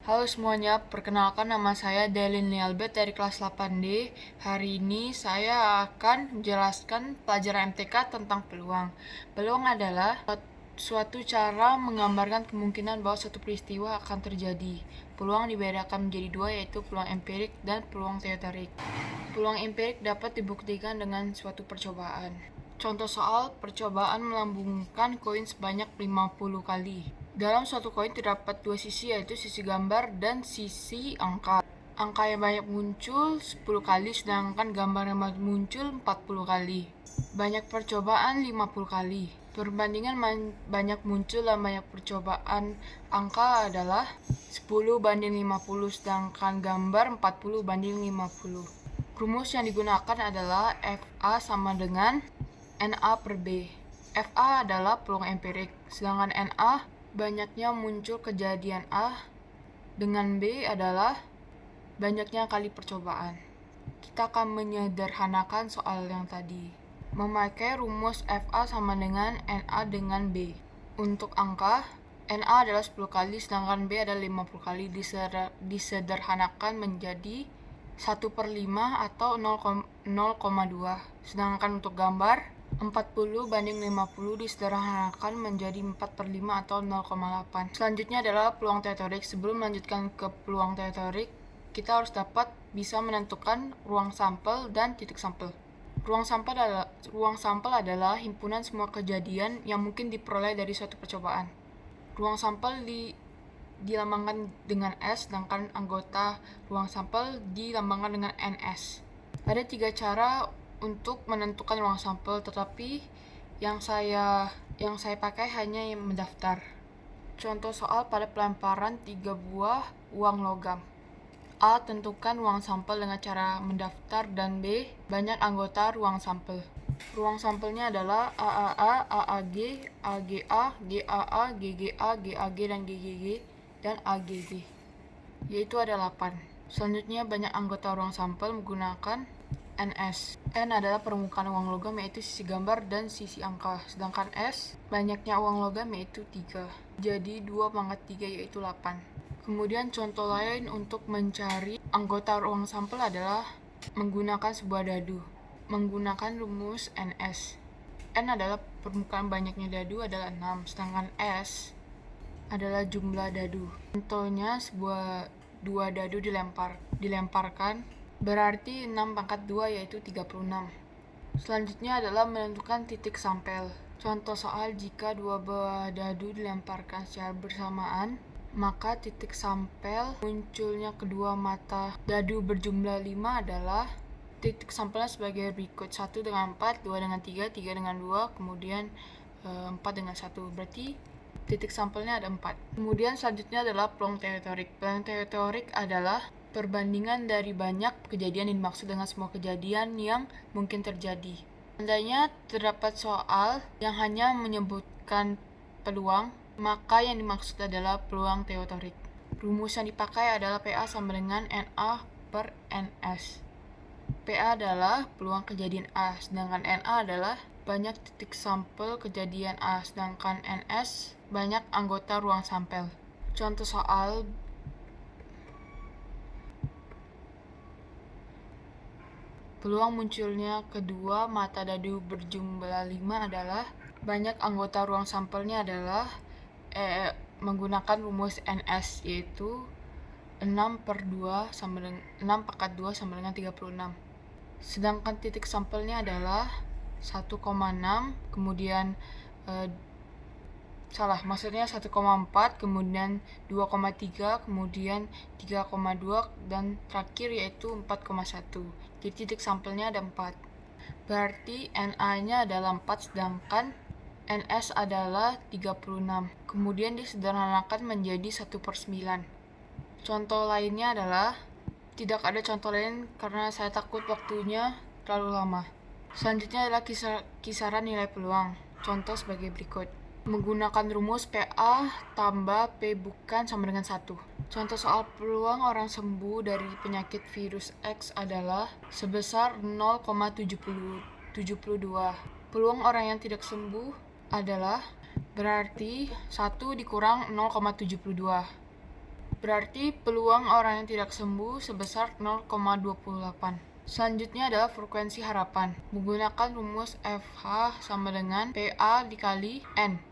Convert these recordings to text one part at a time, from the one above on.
Halo semuanya, perkenalkan nama saya Delin Lialbert dari kelas 8D. Hari ini saya akan menjelaskan pelajaran MTK tentang peluang. Peluang adalah suatu cara menggambarkan kemungkinan bahwa suatu peristiwa akan terjadi. Peluang dibedakan menjadi dua, yaitu peluang empirik dan peluang teoretik. Peluang empirik dapat dibuktikan dengan suatu percobaan. Contoh soal, percobaan melambungkan koin sebanyak 50 kali. Dalam suatu koin terdapat dua sisi, yaitu sisi gambar dan sisi angka. Angka yang banyak muncul 10 kali, sedangkan gambar yang banyak muncul 40 kali. Banyak percobaan 50 kali. Perbandingan banyak muncul dan banyak percobaan angka adalah 10 banding 50, sedangkan gambar 40 banding 50. Rumus yang digunakan adalah FA sama dengan NA per B. FA adalah peluang empirik, sedangkan NA banyaknya muncul kejadian A, dengan B adalah banyaknya kali percobaan. Kita akan menyederhanakan soal yang tadi. Memakai rumus FA sama dengan NA dengan B. Untuk angka, NA adalah 10 kali, sedangkan B adalah 50 kali. Disederhanakan menjadi 1/5 atau 0,2. Sedangkan untuk gambar, 40 banding 50 disederhanakan menjadi 4/5 atau 0,8. Selanjutnya adalah peluang teoretik. Sebelum melanjutkan ke peluang teoretik, kita harus dapat bisa menentukan ruang sampel dan titik sampel. Ruang sampel adalah himpunan semua kejadian yang mungkin diperoleh dari suatu percobaan. Ruang sampel dilambangkan dengan S, sedangkan anggota ruang sampel dilambangkan dengan NS. Ada 3 cara untuk menentukan ruang sampel, tetapi yang saya pakai hanya yang mendaftar. Contoh soal pada pelemparan 3 buah uang logam. A. Tentukan ruang sampel dengan cara mendaftar, dan B. Banyak anggota ruang sampel. Ruang sampelnya adalah AAA, AAG, AGA, GAA, GGA, GAG, dan GGG, dan AGG, yaitu ada 8. Selanjutnya, banyak anggota ruang sampel menggunakan NS. N adalah permukaan uang logam, yaitu sisi gambar dan sisi angka. Sedangkan S, banyaknya uang logam, yaitu 3. Jadi 2 pangkat 3, yaitu 8. Kemudian contoh lain untuk mencari anggota ruang sampel adalah menggunakan sebuah dadu. Menggunakan rumus NS. N adalah permukaan banyaknya dadu adalah 6, sedangkan S adalah jumlah dadu. Contohnya, dua dadu dilemparkan, berarti 6 pangkat 2, yaitu 36. Selanjutnya adalah menentukan titik sampel. Contoh soal, jika 2 buah dadu dilemparkan secara bersamaan, maka titik sampel munculnya kedua mata dadu berjumlah 5 adalah titik sampelnya sebagai berikut: 1 dengan 4, 2 dengan 3, 3 dengan 2, kemudian 4 dengan 1. Berarti titik sampelnya ada 4. Kemudian selanjutnya adalah peluang teoretik. Peluang teoretik adalah perbandingan dari banyak kejadian yang dimaksud dengan semua kejadian yang mungkin terjadi. Seandainya terdapat soal yang hanya menyebutkan peluang, maka yang dimaksud adalah peluang teoretik. Rumus yang dipakai adalah PA sama dengan NA per NS. PA adalah peluang kejadian A, sedangkan NA adalah banyak titik sampel kejadian A, sedangkan NS banyak anggota ruang sampel. Contoh soal, peluang munculnya kedua mata dadu berjumlah 5 adalah banyak anggota ruang sampelnya adalah menggunakan rumus NS, yaitu 6/2 sama dengan 6 pangkat 2 sama dengan 36. Sedangkan titik sampelnya adalah 1,6, kemudian 1,4, kemudian 2,3, kemudian 3,2, dan terakhir yaitu 4,1. Jadi titik sampelnya ada 4. Berarti NA-nya adalah 4, sedangkan NS adalah 36. Kemudian disederhanakan menjadi 1/9. Contoh lainnya adalah, tidak ada contoh lain karena saya takut waktunya terlalu lama. Selanjutnya adalah kisaran nilai peluang. Contoh sebagai berikut. Menggunakan rumus PA tambah P bukan sama dengan 1. Contoh soal, peluang orang sembuh dari penyakit virus X adalah sebesar 0,72. Peluang orang yang tidak sembuh adalah berarti 1 dikurang 0,72. Berarti peluang orang yang tidak sembuh sebesar 0,28. Selanjutnya adalah frekuensi harapan. Menggunakan rumus FH sama dengan PA dikali N.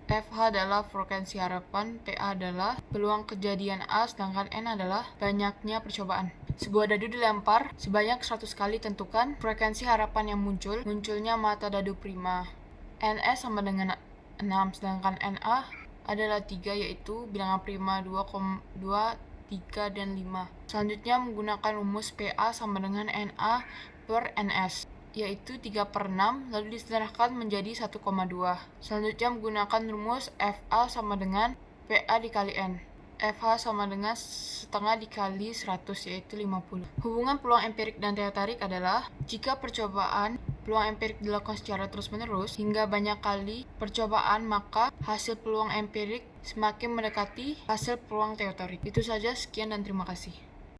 FH adalah frekuensi harapan, PA adalah peluang kejadian A, sedangkan N adalah banyaknya percobaan. Sebuah dadu dilempar sebanyak 100 kali, tentukan frekuensi harapan yang munculnya mata dadu prima. NS sama dengan 6, sedangkan NA adalah 3, yaitu bilangan prima 2, 3, dan 5. Selanjutnya menggunakan rumus PA sama dengan NA per NS, yaitu 3/6, lalu disederhanakan menjadi 1,2. Selanjutnya menggunakan rumus FA sama dengan PA dikali N. FH sama dengan setengah dikali 100, yaitu 50. Hubungan peluang empirik dan teori tarik adalah jika percobaan peluang empirik dilakukan secara terus-menerus hingga banyak kali percobaan, maka hasil peluang empirik semakin mendekati hasil peluang teori tarik. Itu saja, sekian dan terima kasih.